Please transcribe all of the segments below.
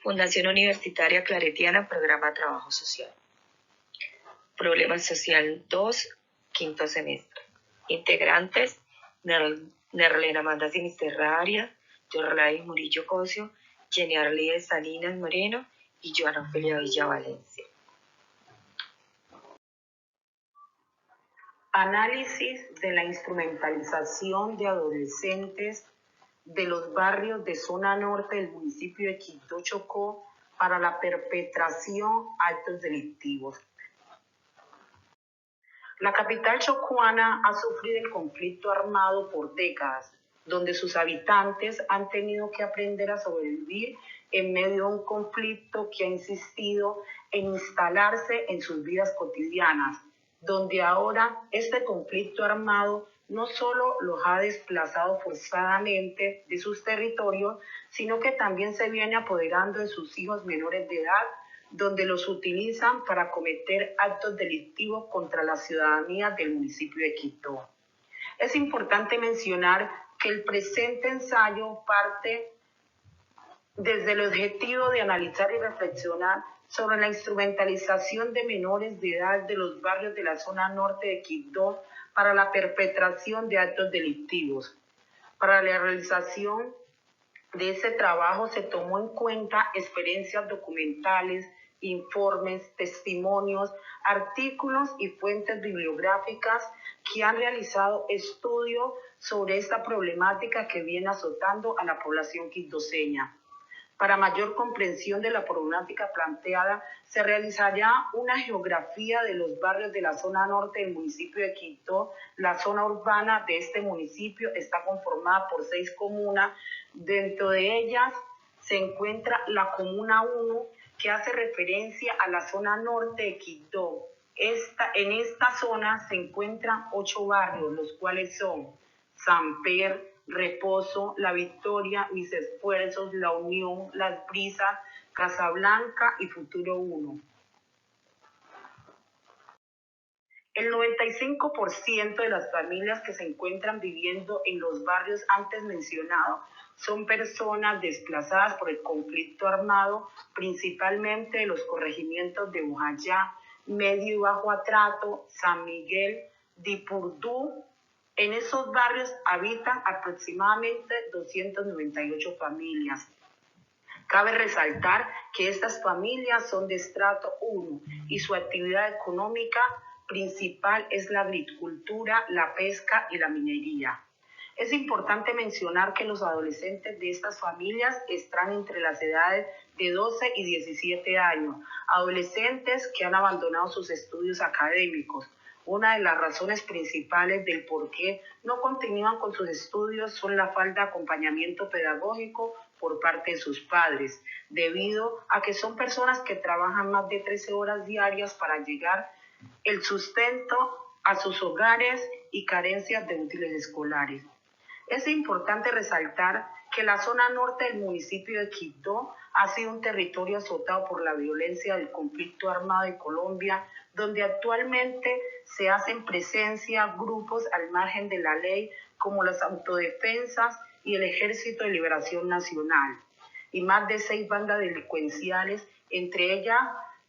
Fundación Universitaria Claretiana, Programa Trabajo Social. Problema Social 2, quinto semestre. Integrantes: Nerlena Amanda Sinisterra Arias, Yorlais Murillo Cosio, Jenny Arlíes Salinas Moreno y Joana Ofelia Villa Valencia. Análisis de la instrumentalización de adolescentes de los barrios de zona norte del municipio de Quibdó, Chocó, para la perpetración de actos delictivos. La capital chocuana ha sufrido el conflicto armado por décadas, donde sus habitantes han tenido que aprender a sobrevivir en medio de un conflicto que ha insistido en instalarse en sus vidas cotidianas, donde ahora este conflicto armado no solo los ha desplazado forzadamente de sus territorios, sino que también se viene apoderando de sus hijos menores de edad, donde los utilizan para cometer actos delictivos contra la ciudadanía del municipio de Quibdó. Es importante mencionar que el presente ensayo parte desde el objetivo de analizar y reflexionar sobre la instrumentalización de menores de edad de los barrios de la zona norte de Quibdó para la perpetración de actos delictivos. Para la realización de ese trabajo se tomó en cuenta experiencias documentales, informes, testimonios, artículos y fuentes bibliográficas que han realizado estudios sobre esta problemática que viene azotando a la población quibdoseña. Para mayor comprensión de la problemática planteada, se realizará una geografía de los barrios de la zona norte del municipio de Quibdó. La zona urbana de este municipio está conformada por 6 comunas. Dentro de ellas se encuentra la Comuna 1, que hace referencia a la zona norte de Quibdó. En esta zona se encuentran 8 barrios, los cuales son Samper, Reposo, La Victoria, Mis Esfuerzos, La Unión, Las Brisas, Casablanca y Futuro 1. El 95% de las familias que se encuentran viviendo en los barrios antes mencionados son personas desplazadas por el conflicto armado, principalmente de los corregimientos de Bojayá, Medio y Bajo Atrato, San Miguel, Dipurdú. En esos barrios habitan aproximadamente 298 familias. Cabe resaltar que estas familias son de estrato 1 y su actividad económica principal es la agricultura, la pesca y la minería. Es importante mencionar que los adolescentes de estas familias están entre las edades de 12 y 17 años, adolescentes que han abandonado sus estudios académicos. Una de las razones principales del por qué no continúan con sus estudios son la falta de acompañamiento pedagógico por parte de sus padres, debido a que son personas que trabajan más de 13 horas diarias para llegar el sustento a sus hogares y carencias de útiles escolares. Es importante resaltar que la zona norte del municipio de Quibdó ha sido un territorio azotado por la violencia del conflicto armado de Colombia, donde actualmente se hacen presencia grupos al margen de la ley como las autodefensas y el Ejército de Liberación Nacional, y más de 6 bandas delincuenciales. Entre ellas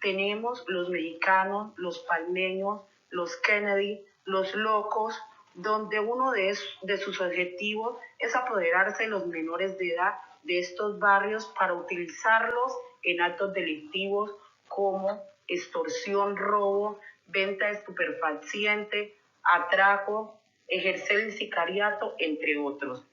tenemos los mexicanos, los palmeños, los Kennedy, los locos, donde uno de sus objetivos es apoderarse de los menores de edad de estos barrios para utilizarlos en actos delictivos como extorsión, robo, venta de estupefacientes, atraco, ejercer el sicariato, entre otros.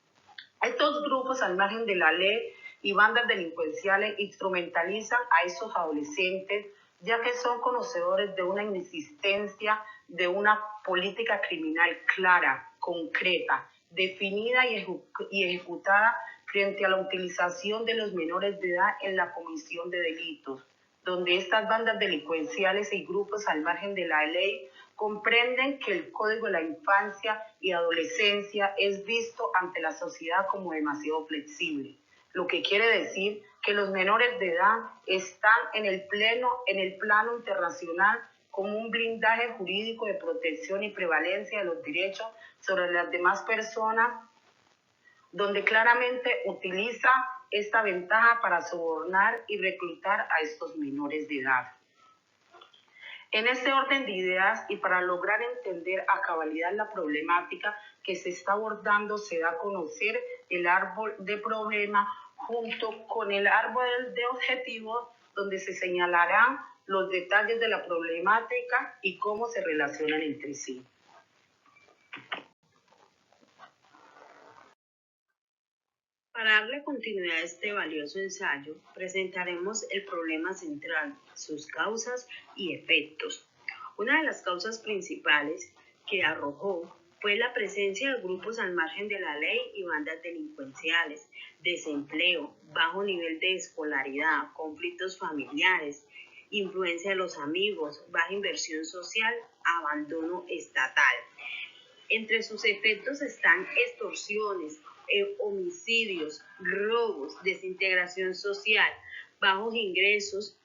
Estos grupos al margen de la ley y bandas delincuenciales instrumentalizan a esos adolescentes, ya que son conocedores de una inexistencia de una política criminal clara, concreta, definida y ejecutada frente a la utilización de los menores de edad en la comisión de delitos, donde estas bandas delincuenciales y grupos al margen de la ley comprenden que el Código de la Infancia y Adolescencia es visto ante la sociedad como demasiado flexible, lo que quiere decir que los menores de edad están en el plano internacional como un blindaje jurídico de protección y prevalencia de los derechos sobre las demás personas, donde claramente utiliza esta ventaja para sobornar y reclutar a estos menores de edad. En este orden de ideas y para lograr entender a cabalidad la problemática que se está abordando, se da a conocer el árbol de problema junto con el árbol de objetivos, donde se señalarán los detalles de la problemática y cómo se relacionan entre sí. Para darle continuidad a este valioso ensayo, presentaremos el problema central, sus causas y efectos. Una de las causas principales que arrojó fue la presencia de grupos al margen de la ley y bandas delincuenciales, desempleo, bajo nivel de escolaridad, conflictos familiares, influencia de los amigos, baja inversión social, abandono estatal. Entre sus efectos están extorsiones, homicidios, robos, desintegración social, bajos ingresos,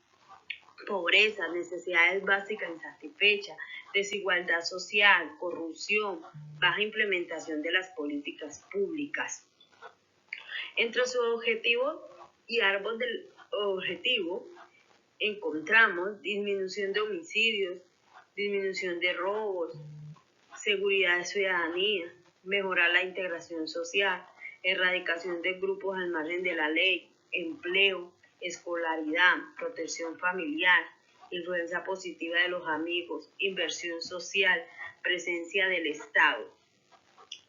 pobreza, necesidades básicas insatisfechas, desigualdad social, corrupción, baja implementación de las políticas públicas. Entre sus objetivos y árbol del objetivo encontramos disminución de homicidios, disminución de robos, seguridad de ciudadanía, mejorar la integración social, erradicación de grupos al margen de la ley, empleo, escolaridad, protección familiar, influencia positiva de los amigos, inversión social, presencia del Estado.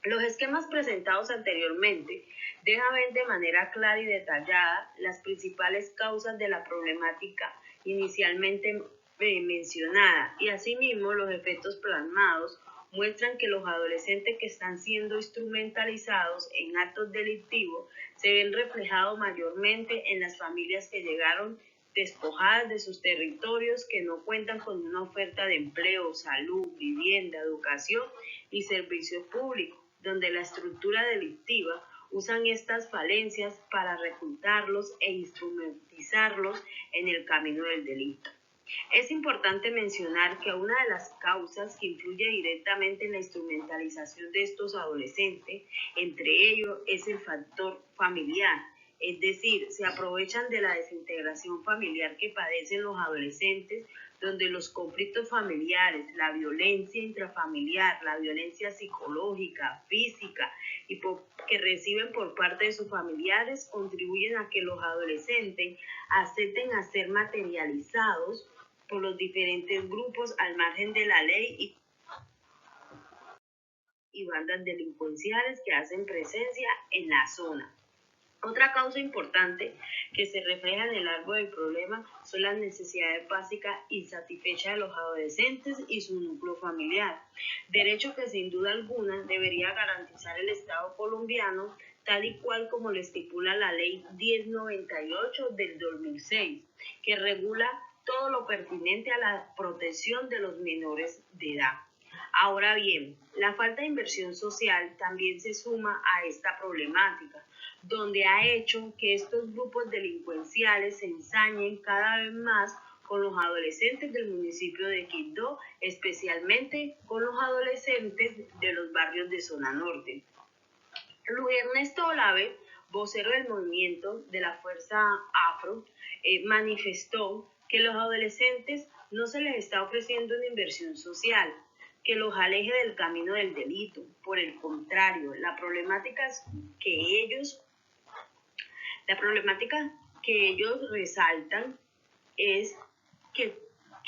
Los esquemas presentados anteriormente dejan ver de manera clara y detallada las principales causas de la problemática inicialmente mencionada y asimismo los efectos plasmados muestran que los adolescentes que están siendo instrumentalizados en actos delictivos se ven reflejados mayormente en las familias que llegaron despojadas de sus territorios, que no cuentan con una oferta de empleo, salud, vivienda, educación y servicios públicos, donde la estructura delictiva usan estas falencias para reclutarlos e instrumentalizarlos en el camino del delito. Es importante mencionar que una de las causas que influye directamente en la instrumentalización de estos adolescentes, entre ellos es el factor familiar, es decir, se aprovechan de la desintegración familiar que padecen los adolescentes, donde los conflictos familiares, la violencia intrafamiliar, la violencia psicológica, física y que reciben por parte de sus familiares contribuyen a que los adolescentes acepten a ser materializados por los diferentes grupos al margen de la ley y bandas delincuenciales que hacen presencia en la zona. Otra causa importante que se refleja en el árbol del problema son las necesidades básicas insatisfechas de los adolescentes y su núcleo familiar, derecho que sin duda alguna debería garantizar el Estado colombiano, tal y cual como lo estipula la Ley 1098 del 2006, que regula todo lo pertinente a la protección de los menores de edad. Ahora bien, la falta de inversión social también se suma a esta problemática, donde ha hecho que estos grupos delincuenciales se ensañen cada vez más con los adolescentes del municipio de Quibdó, especialmente con los adolescentes de los barrios de zona norte. Luis Ernesto Olave, vocero del movimiento de la Fuerza Afro, manifestó que los adolescentes no se les está ofreciendo una inversión social que los aleje del camino del delito. Por el contrario, la problemática que ellos resaltan es que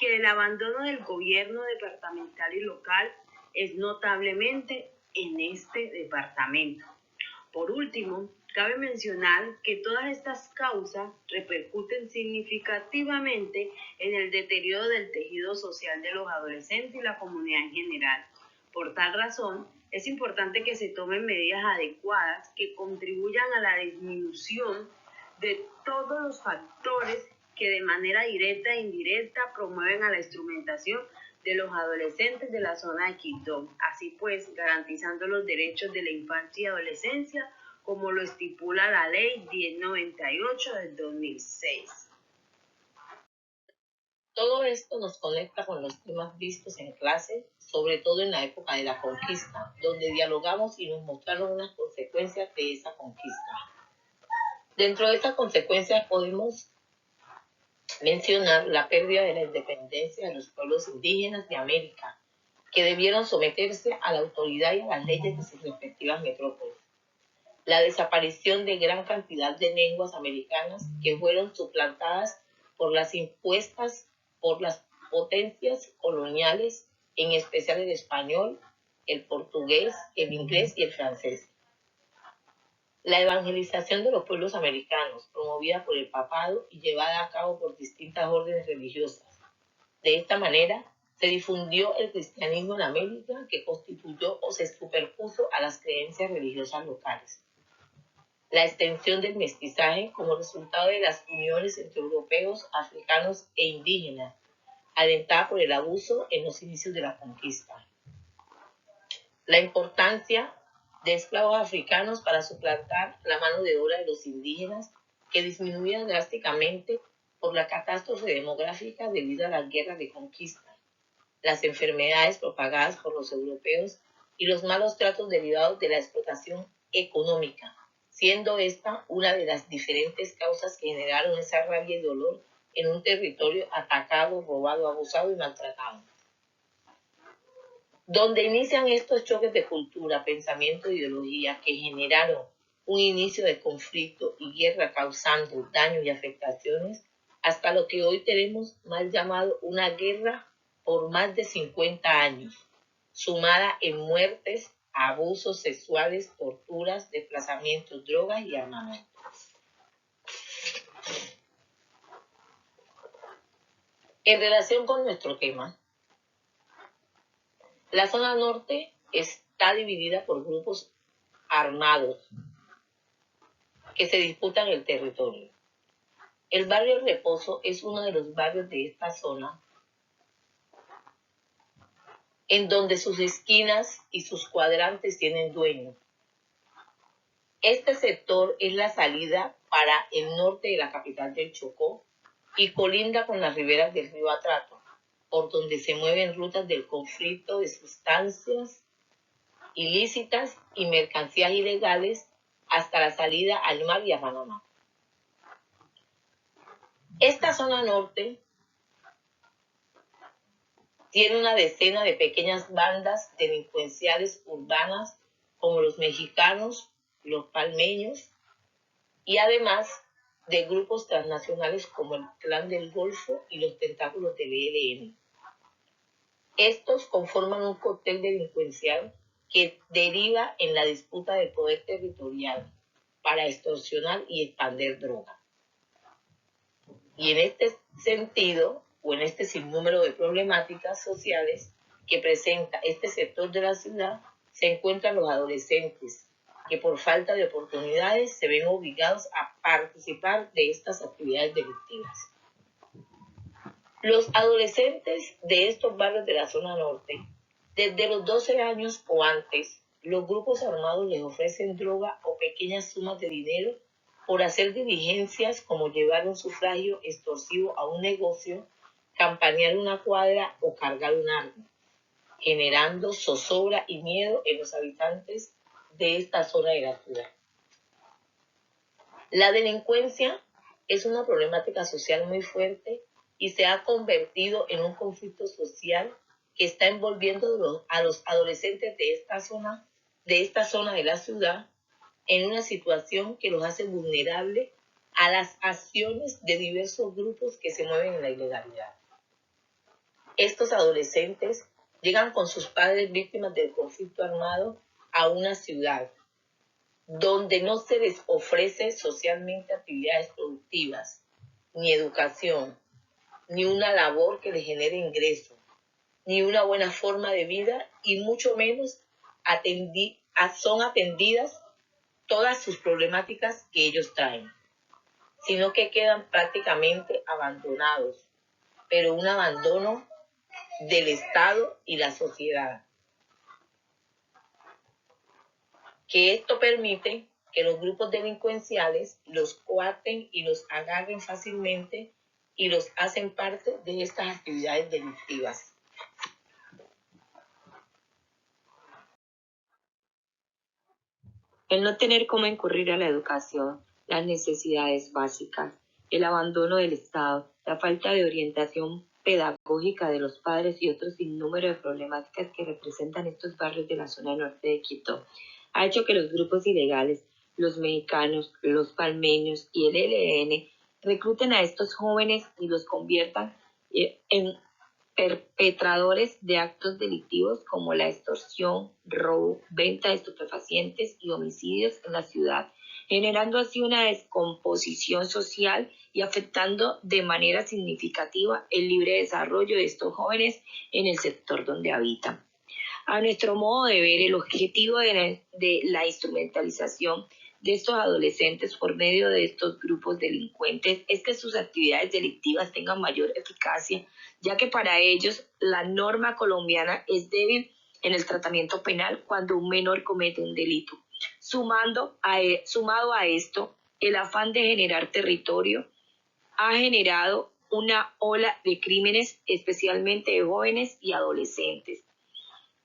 el abandono del gobierno departamental y local es notablemente en este departamento. Por último, cabe mencionar que todas estas causas repercuten significativamente en el deterioro del tejido social de los adolescentes y la comunidad en general. Por tal razón, es importante que se tomen medidas adecuadas que contribuyan a la disminución de todos los factores que de manera directa e indirecta promueven a la instrumentación de los adolescentes de la zona de Quibdó, así pues garantizando los derechos de la infancia y adolescencia como lo estipula la Ley 1098 del 2006. Todo esto nos conecta con los temas vistos en clase, sobre todo en la época de la conquista, donde dialogamos y nos mostraron unas consecuencias de esa conquista. Dentro de estas consecuencias podemos mencionar la pérdida de la independencia de los pueblos indígenas de América, que debieron someterse a la autoridad y a las leyes de sus respectivas metrópolis. La desaparición de gran cantidad de lenguas americanas que fueron suplantadas por las impuestas por las potencias coloniales, en especial el español, el portugués, el inglés y el francés. La evangelización de los pueblos americanos, promovida por el papado y llevada a cabo por distintas órdenes religiosas. De esta manera, se difundió el cristianismo en América, que constituyó o se superpuso a las creencias religiosas locales. La extensión del mestizaje como resultado de las uniones entre europeos, africanos e indígenas, alentada por el abuso en los inicios de la conquista. La importancia de esclavos africanos para suplantar la mano de obra de los indígenas, que disminuían drásticamente por la catástrofe demográfica debido a las guerras de conquista, las enfermedades propagadas por los europeos y los malos tratos derivados de la explotación económica, siendo esta una de las diferentes causas que generaron esa rabia y dolor en un territorio atacado, robado, abusado y maltratado. Donde inician estos choques de cultura, pensamiento e ideología que generaron un inicio de conflicto y guerra causando daños y afectaciones, hasta lo que hoy tenemos mal llamado una guerra por más de 50 años, sumada en muertes, abusos sexuales, torturas, desplazamientos, drogas y armamentos. En relación con nuestro tema, la zona norte está dividida por grupos armados que se disputan el territorio. El barrio Reposo es uno de los barrios de esta zona, en donde sus esquinas y sus cuadrantes tienen dueño. Este sector es la salida para el norte de la capital del Chocó y colinda con las riberas del río Atrato, por donde se mueven rutas del conflicto de sustancias ilícitas y mercancías ilegales hasta la salida al mar y a Panamá. Esta zona norte tiene una decena de pequeñas bandas delincuenciales urbanas como los mexicanos, los palmeños y además de grupos transnacionales como el Clan del Golfo y los tentáculos del ELN. Estos conforman un cóctel delincuencial que deriva en la disputa de poder territorial para extorsionar y expandir droga. Y en este sentido, o en este sinnúmero de problemáticas sociales que presenta este sector de la ciudad, se encuentran los adolescentes, que por falta de oportunidades se ven obligados a participar de estas actividades delictivas. Los adolescentes de estos barrios de la zona norte, desde los 12 años o antes, los grupos armados les ofrecen droga o pequeñas sumas de dinero por hacer diligencias como llevar un sufragio extorsivo a un negocio, campañar una cuadra o cargar un arma, generando zozobra y miedo en los habitantes de esta zona de la ciudad. La delincuencia es una problemática social muy fuerte y se ha convertido en un conflicto social que está envolviendo a los adolescentes de esta zona de la ciudad en una situación que los hace vulnerables a las acciones de diversos grupos que se mueven en la ilegalidad. Estos adolescentes llegan con sus padres víctimas del conflicto armado a una ciudad donde no se les ofrece socialmente actividades productivas, ni educación, ni una labor que les genere ingreso, ni una buena forma de vida, y mucho menos son atendidas todas sus problemáticas que ellos traen, sino que quedan prácticamente abandonados, pero un abandono del Estado y la sociedad. Que esto permite que los grupos delincuenciales los coarten y los agarren fácilmente y los hacen parte de estas actividades delictivas. El no tener cómo incurrir a la educación las necesidades básicas, el abandono del Estado, la falta de orientación pedagógica de los padres y otros sinnúmero de problemáticas que representan estos barrios de la zona norte de Quito, ha hecho que los grupos ilegales, los mexicanos, los palmeños y el ELN recluten a estos jóvenes y los conviertan en perpetradores de actos delictivos como la extorsión, robo, venta de estupefacientes y homicidios en la ciudad, generando así una descomposición social y afectando de manera significativa el libre desarrollo de estos jóvenes en el sector donde habitan. A nuestro modo de ver, el objetivo de la instrumentalización de estos adolescentes por medio de estos grupos delincuentes es que sus actividades delictivas tengan mayor eficacia, ya que para ellos la norma colombiana es débil en el tratamiento penal cuando un menor comete un delito. Sumado a esto, el afán de generar territorio ha generado una ola de crímenes, especialmente de jóvenes y adolescentes.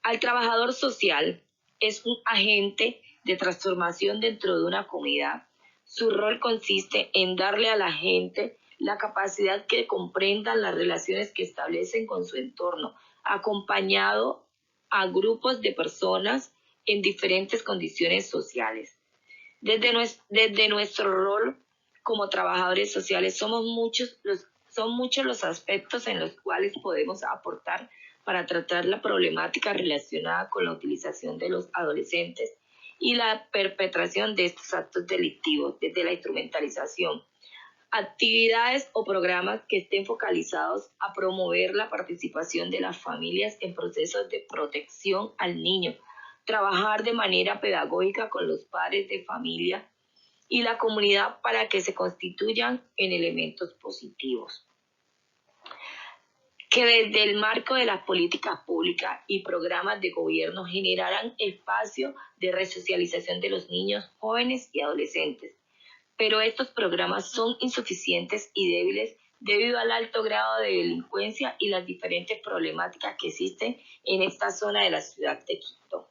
Al trabajador social es un agente de transformación dentro de una comunidad. Su rol consiste en darle a la gente la capacidad que comprendan las relaciones que establecen con su entorno, acompañado a grupos de personas en diferentes condiciones sociales. Desde nuestro rol como trabajadores sociales son muchos los aspectos en los cuales podemos aportar para tratar la problemática relacionada con la utilización de los adolescentes y la perpetración de estos actos delictivos, desde la instrumentalización, actividades o programas que estén focalizados a promover la participación de las familias en procesos de protección al niño, trabajar de manera pedagógica con los padres de familia y la comunidad para que se constituyan en elementos positivos. Que desde el marco de las políticas públicas y programas de gobierno generaran espacio de resocialización de los niños, jóvenes y adolescentes. Pero estos programas son insuficientes y débiles debido al alto grado de delincuencia y las diferentes problemáticas que existen en esta zona de la ciudad de Quito.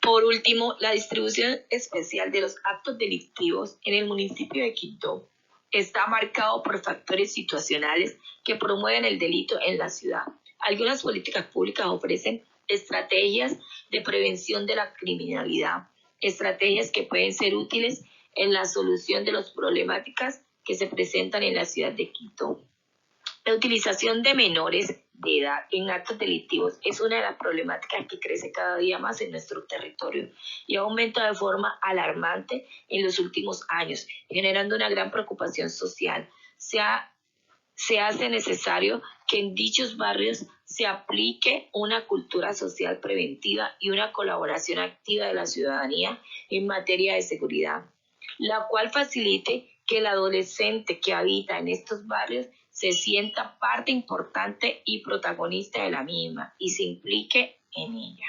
Por último, la distribución especial de los actos delictivos en el municipio de Quito está marcado por factores situacionales que promueven el delito en la ciudad. Algunas políticas públicas ofrecen estrategias de prevención de la criminalidad, estrategias que pueden ser útiles en la solución de las problemáticas que se presentan en la ciudad de Quito. La utilización de menores de edad en actos delictivos es una de las problemáticas que crece cada día más en nuestro territorio y aumenta de forma alarmante en los últimos años, generando una gran preocupación social. Se hace necesario que en dichos barrios se aplique una cultura social preventiva y una colaboración activa de la ciudadanía en materia de seguridad, la cual facilite que el adolescente que habita en estos barrios se sienta parte importante y protagonista de la misma y se implique en ella.